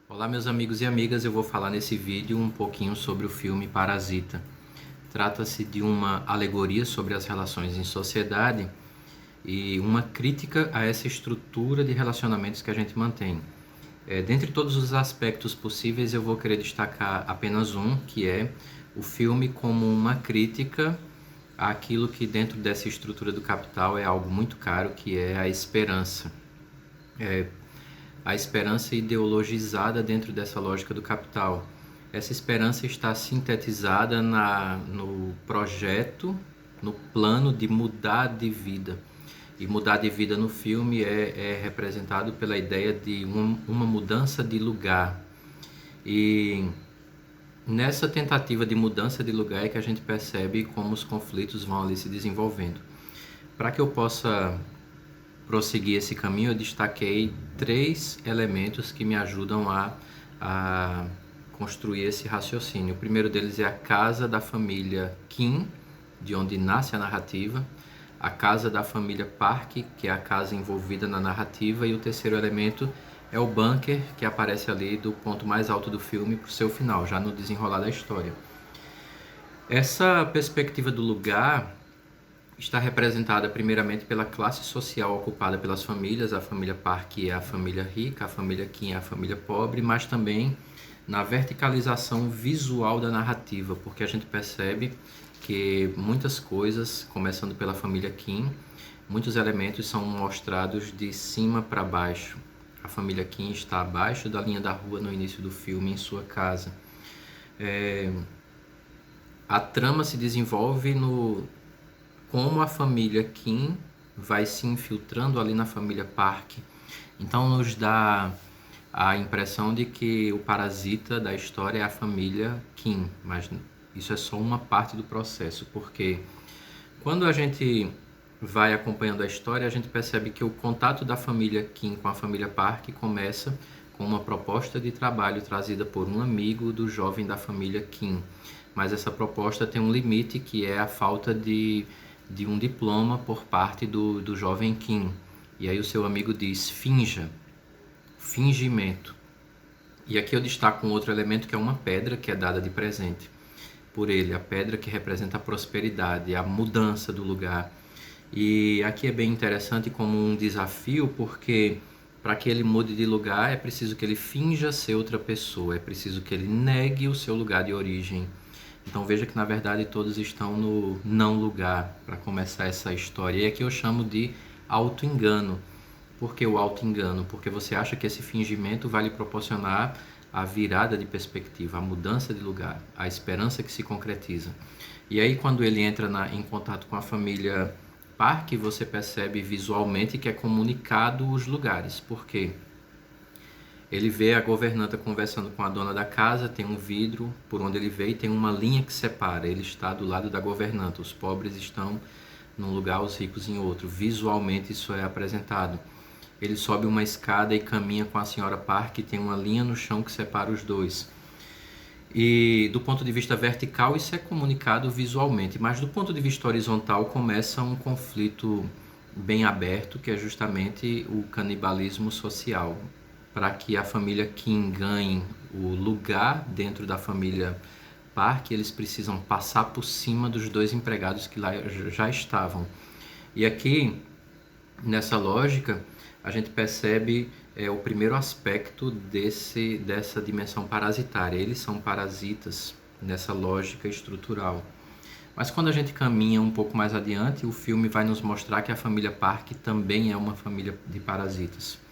Olá, meus amigos e amigas, eu vou falar nesse vídeo um pouquinho sobre o filme Parasita. Trata-se de uma alegoria sobre as relações em sociedade e uma crítica a essa estrutura de relacionamentos que a gente mantém. Dentre todos os aspectos possíveis, eu vou querer destacar apenas um, que é o filme como uma crítica àquilo que dentro dessa estrutura do capital é algo muito caro, que é a esperança. A esperança ideologizada dentro dessa lógica do capital. Essa esperança está sintetizada no projeto, no plano de mudar de vida. E mudar de vida no filme é representado pela ideia de uma mudança de lugar. E nessa tentativa de mudança de lugar é que a gente percebe como os conflitos vão ali se desenvolvendo. Para que eu possa prosseguir esse caminho, eu destaquei 3 elementos que me ajudam a construir esse raciocínio. O primeiro deles é a casa da família Kim, de onde nasce a narrativa, a casa da família Park, que é a casa envolvida na narrativa, e o terceiro elemento é o bunker, que aparece ali do ponto mais alto do filme para o seu final, já no desenrolar da história. Essa perspectiva do lugar está representada primeiramente pela classe social ocupada pelas famílias. A família Park é a família rica, a família Kim é a família pobre, mas também na verticalização visual da narrativa, porque a gente percebe que muitas coisas, começando pela família Kim, muitos elementos são mostrados de cima para baixo. A família Kim está abaixo da linha da rua no início do filme, em sua casa. A trama se desenvolve no como a família Kim vai se infiltrando ali na família Park. Então nos dá a impressão de que o parasita da história é a família Kim, mas isso é só uma parte do processo, porque quando a gente vai acompanhando a história, a gente percebe que o contato da família Kim com a família Park começa com uma proposta de trabalho trazida por um amigo do jovem da família Kim. Mas essa proposta tem um limite, que é a falta de um diploma por parte do jovem Kim. E aí o seu amigo diz: finja, fingimento. E aqui eu destaco um outro elemento, que é uma pedra que é dada de presente por ele, a pedra que representa a prosperidade, a mudança do lugar. E aqui é bem interessante como um desafio, porque para que ele mude de lugar é preciso que ele finja ser outra pessoa, é preciso que ele negue o seu lugar de origem. Então veja que na verdade todos estão no não lugar para começar essa história. E aqui eu chamo de auto-engano. Por que o auto-engano? Porque você acha que esse fingimento vai lhe proporcionar a virada de perspectiva, a mudança de lugar, a esperança que se concretiza. E aí quando ele entra em contato com a família Park, você percebe visualmente que é comunicado os lugares. Por quê? Ele vê a governanta conversando com a dona da casa, tem um vidro por onde ele vê e tem uma linha que separa. Ele está do lado da governanta, os pobres estão num lugar, os ricos em outro. Visualmente isso é apresentado. Ele sobe uma escada e caminha com a senhora Park, tem uma linha no chão que separa os dois. E do ponto de vista vertical isso é comunicado visualmente, mas do ponto de vista horizontal começa um conflito bem aberto, que é justamente o canibalismo social. Para que a família Kim ganhe o lugar dentro da família Park, eles precisam passar por cima dos 2 empregados que lá já estavam. E aqui, nessa lógica, a gente percebe o primeiro aspecto dessa dimensão parasitária. Eles são parasitas nessa lógica estrutural. Mas quando a gente caminha um pouco mais adiante, o filme vai nos mostrar que a família Park também é uma família de parasitas.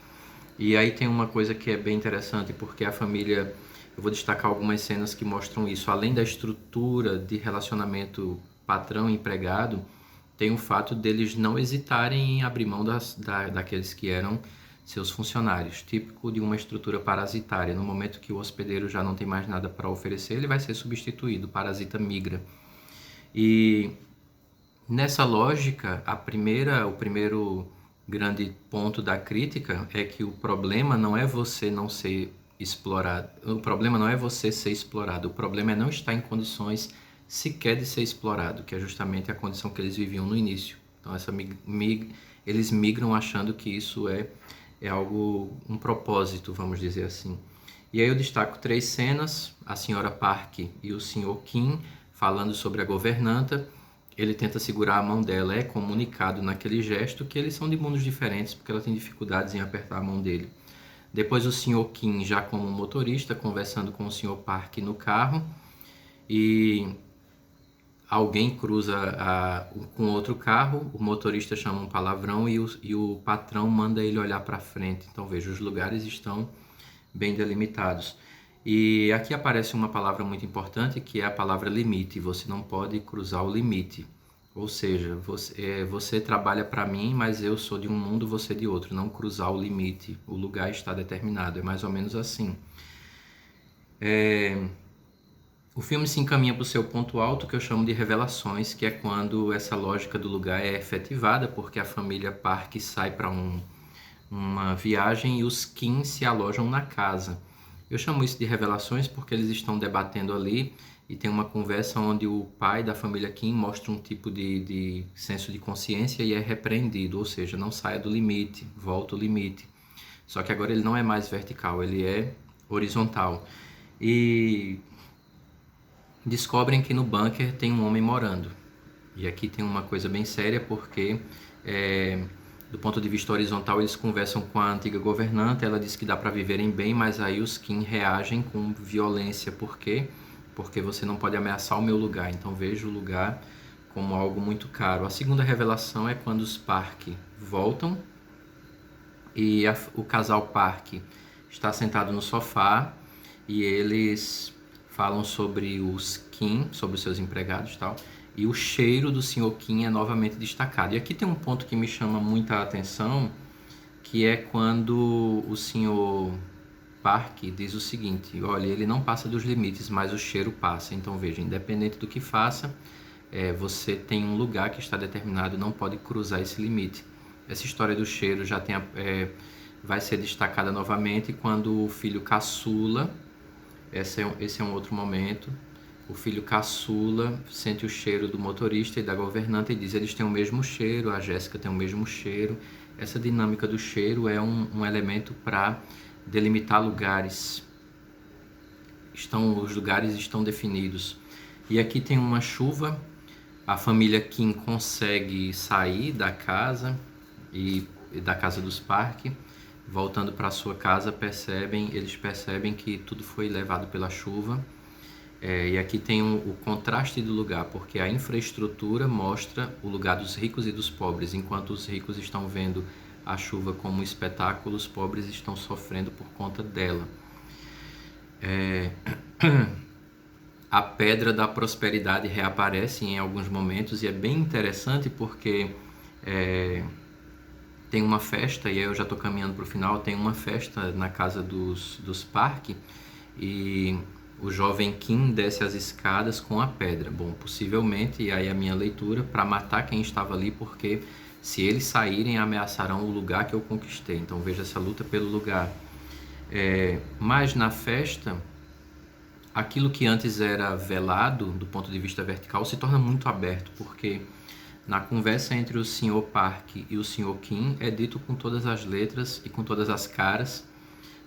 E aí tem uma coisa que é bem interessante, porque a família, eu vou destacar algumas cenas que mostram isso. Além da estrutura de relacionamento patrão-empregado, tem o fato deles não hesitarem em abrir mão daqueles que eram seus funcionários, típico de uma estrutura parasitária. No momento que o hospedeiro já não tem mais nada para oferecer, ele vai ser substituído, o parasita migra. E nessa lógica, o primeiro grande ponto da crítica é que o problema não é você não ser explorado, o problema não é você ser explorado, o problema é não estar em condições sequer de ser explorado, que é justamente a condição que eles viviam no início. Então eles migram achando que isso é algo, um propósito, vamos dizer assim. E aí eu destaco 3 cenas: a senhora Park e o senhor Kim falando sobre a governanta. Ele tenta segurar a mão dela, é comunicado naquele gesto que eles são de mundos diferentes, porque ela tem dificuldades em apertar a mão dele. Depois o senhor Kim, já como motorista, conversando com o senhor Park no carro, e alguém cruza com outro carro, o motorista chama um palavrão e o patrão manda ele olhar para frente. Então veja, os lugares estão bem delimitados. E aqui aparece uma palavra muito importante, que é a palavra limite. Você não pode cruzar o limite. Ou seja, você trabalha para mim, mas eu sou de um mundo, você de outro. Não cruzar o limite. O lugar está determinado. É mais ou menos assim. O filme se encaminha para o seu ponto alto, que eu chamo de revelações, que é quando essa lógica do lugar é efetivada, porque a família Park sai para uma viagem e os Kim se alojam na casa. Eu chamo isso de revelações porque eles estão debatendo ali e tem uma conversa onde o pai da família Kim mostra um tipo de senso de consciência e é repreendido, ou seja, não saia do limite, volta o limite. Só que agora ele não é mais vertical, ele é horizontal. E descobrem que no bunker tem um homem morando. E aqui tem uma coisa bem séria porque do ponto de vista horizontal eles conversam com a antiga governanta, ela diz que dá para viverem bem, mas aí os Kim reagem com violência. Por quê? Porque você não pode ameaçar o meu lugar. Então vejo o lugar como algo muito caro. A segunda revelação é quando os Park voltam e o casal Park está sentado no sofá e eles falam sobre os Kim, sobre os seus empregados e tal, e o cheiro do Sr. Kim é novamente destacado. E aqui tem um ponto que me chama muita atenção, que é quando o Sr. Park diz o seguinte: olha, ele não passa dos limites, mas o cheiro passa. Então veja, independente do que faça, você tem um lugar que está determinado, não pode cruzar esse limite. Essa história do cheiro já tem vai ser destacada novamente quando o filho caçula. Esse é um outro momento. O filho caçula sente o cheiro do motorista e da governanta e diz: eles têm o mesmo cheiro, a Jéssica tem o mesmo cheiro. Essa dinâmica do cheiro é um elemento para delimitar lugares. Os lugares estão definidos. E aqui tem uma chuva. A família Kim consegue sair da casa e da casa dos Park. Voltando para sua casa, eles percebem que tudo foi levado pela chuva. E aqui tem o contraste do lugar, porque a infraestrutura mostra o lugar dos ricos e dos pobres. Enquanto os ricos estão vendo a chuva como um espetáculo, os pobres estão sofrendo por conta dela. A pedra da prosperidade reaparece em alguns momentos e é bem interessante porque tem uma festa, e aí eu já estou caminhando para o final, tem uma festa na casa dos Park e o jovem Kim desce as escadas com a pedra. Bom, possivelmente, e aí a minha leitura, para matar quem estava ali, porque se eles saírem, ameaçarão o lugar que eu conquistei. Então veja essa luta pelo lugar. Mas na festa, aquilo que antes era velado, do ponto de vista vertical, se torna muito aberto, porque na conversa entre o Sr. Park e o Sr. Kim é dito com todas as letras e com todas as caras: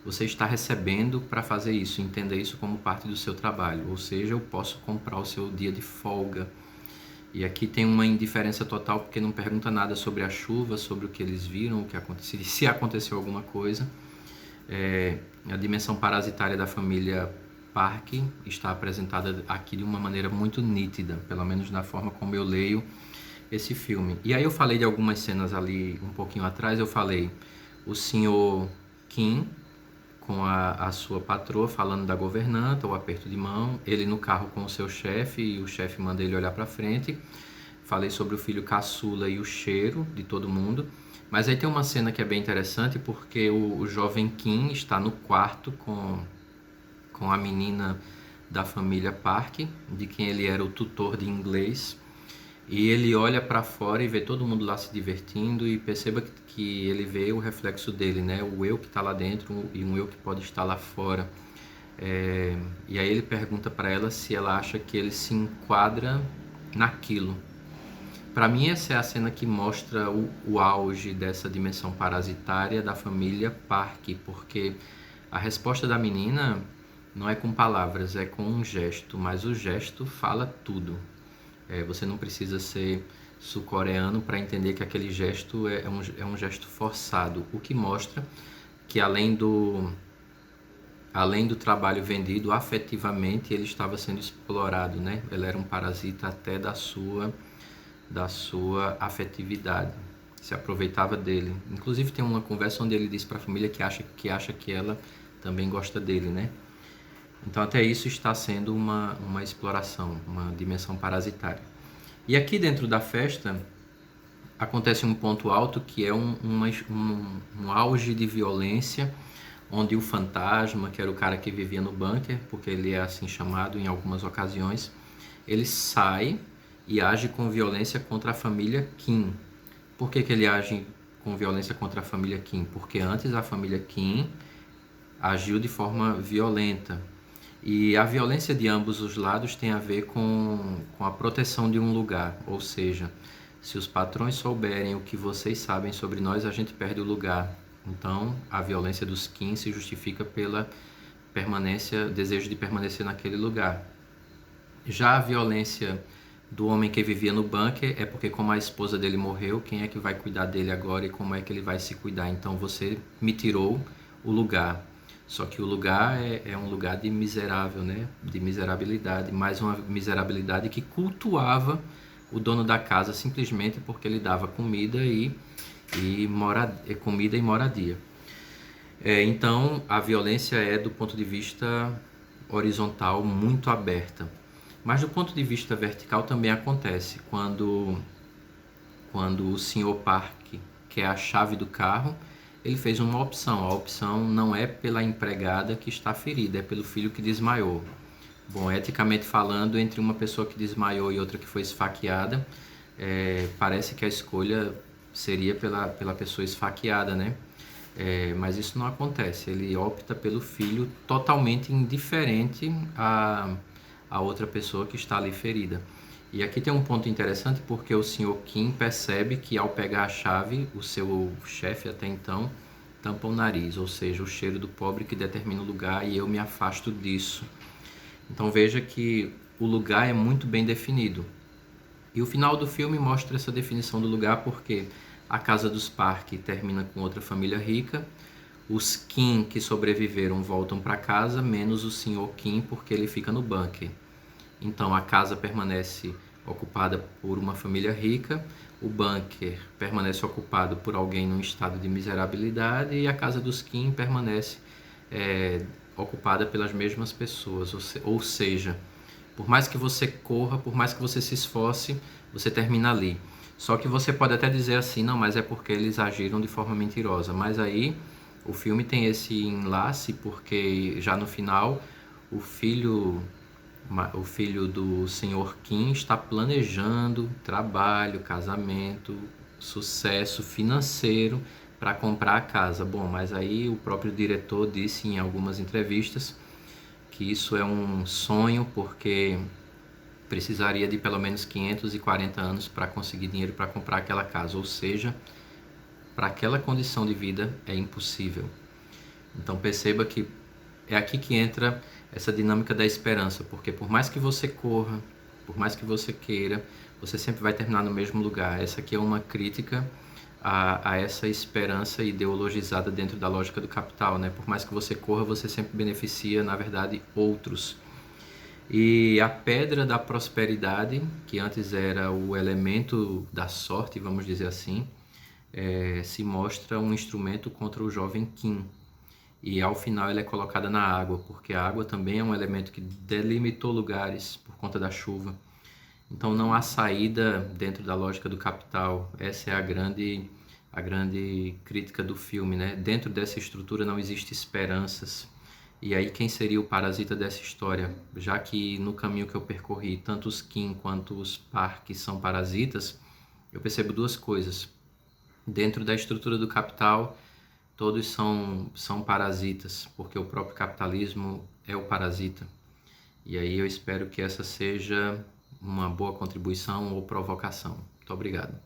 você está recebendo para fazer isso, entenda isso como parte do seu trabalho, ou seja, eu posso comprar o seu dia de folga. E aqui tem uma indiferença total, porque não pergunta nada sobre a chuva, sobre o que eles viram, o que aconteceu, se aconteceu alguma coisa. A dimensão parasitária da família Park está apresentada aqui de uma maneira muito nítida, pelo menos na forma como eu leio esse filme. E aí eu falei de algumas cenas ali um pouquinho atrás. Eu falei o Sr. Kim com a sua patroa falando da governanta, o aperto de mão, ele no carro com o seu chefe e o chefe manda ele olhar para frente. Falei sobre o filho caçula e o cheiro de todo mundo. Mas aí tem uma cena que é bem interessante, porque o jovem Kim está no quarto com a menina da família Park, de quem ele era o tutor de inglês. E ele olha para fora e vê todo mundo lá se divertindo e perceba que ele vê o reflexo dele, né? O eu que está lá dentro e um eu que pode estar lá fora. E aí ele pergunta para ela se ela acha que ele se enquadra naquilo. Para mim essa é a cena que mostra o auge dessa dimensão parasitária da família Park, porque A resposta da menina não é com palavras, é com um gesto, mas o gesto fala tudo. Você não precisa ser sul-coreano para entender que aquele gesto é um gesto forçado, o que mostra que além do trabalho vendido, afetivamente ele estava sendo explorado, né? Ele era um parasita até da sua afetividade, se aproveitava dele. Inclusive tem uma conversa onde ele diz para a família que acha que ela também gosta dele, né? Então até isso está sendo uma exploração, uma dimensão parasitária. E aqui dentro da festa acontece um ponto alto que é um auge de violência, onde o fantasma, que era o cara que vivia no bunker, porque ele é assim chamado em algumas ocasiões, ele sai e age com violência contra a família Kim. Por que ele age com violência contra a família Kim? Porque antes a família Kim agiu de forma violenta. E a violência de ambos os lados tem a ver com a proteção de um lugar, ou seja, se os patrões souberem o que vocês sabem sobre nós, a gente perde o lugar. Então, a violência dos Kim se justifica pela desejo de permanecer naquele lugar. Já a violência do homem que vivia no bunker é porque, como a esposa dele morreu, quem é que vai cuidar dele agora e como é que ele vai se cuidar? Então, você me tirou o lugar. Só que o lugar é um lugar de miserável, né? De miserabilidade, mais uma miserabilidade que cultuava o dono da casa simplesmente porque ele dava comida e moradia. Então, a violência é, do ponto de vista horizontal, muito aberta. Mas do ponto de vista vertical também acontece. Quando o Sr. Park quer a chave do carro, ele fez uma opção. A opção não é pela empregada que está ferida, é pelo filho que desmaiou. Bom, eticamente falando, entre uma pessoa que desmaiou e outra que foi esfaqueada, parece que a escolha seria pela pessoa esfaqueada, né? Mas isso não acontece. Ele opta pelo filho totalmente indiferente a outra pessoa que está ali ferida. E aqui tem um ponto interessante porque o Sr. Kim percebe que ao pegar a chave, o seu chefe até então tampa o nariz, ou seja, o cheiro do pobre que determina o lugar e eu me afasto disso. Então veja que o lugar é muito bem definido. E o final do filme mostra essa definição do lugar porque a casa dos Park termina com outra família rica, os Kim que sobreviveram voltam para casa, menos o Sr. Kim porque ele fica no bunker. Então a casa permanece ocupada por uma família rica, o bunker permanece ocupado por alguém num estado de miserabilidade e a casa dos Kim permanece ocupada pelas mesmas pessoas. Ou seja, por mais que você corra, por mais que você se esforce, você termina ali. Só que você pode até dizer assim, não, mas é porque eles agiram de forma mentirosa. Mas aí o filme tem esse enlace porque já no final o filho do Sr. Kim está planejando trabalho, casamento, sucesso financeiro para comprar a casa. Bom, mas aí o próprio diretor disse em algumas entrevistas que isso é um sonho porque precisaria de pelo menos 540 anos para conseguir dinheiro para comprar aquela casa, ou seja, para aquela condição de vida é impossível. Então perceba que é aqui que entra essa dinâmica da esperança, porque por mais que você corra, por mais que você queira, você sempre vai terminar no mesmo lugar. Essa aqui é uma crítica a essa esperança ideologizada dentro da lógica do capital, né? Por mais que você corra, você sempre beneficia, na verdade, outros. E a pedra da prosperidade, que antes era o elemento da sorte, vamos dizer assim, se mostra um instrumento contra o jovem Kim. E ao final ela é colocada na água, porque a água também é um elemento que delimitou lugares por conta da chuva. Então não há saída dentro da lógica do capital. Essa é a grande crítica do filme, né? Dentro dessa estrutura não existe esperanças. E aí quem seria o parasita dessa história? Já que no caminho que eu percorri, tanto os Kim quanto os Park são parasitas, eu percebo duas coisas. Dentro da estrutura do capital, todos são parasitas, porque o próprio capitalismo é o parasita. E aí eu espero que essa seja uma boa contribuição ou provocação. Muito obrigado.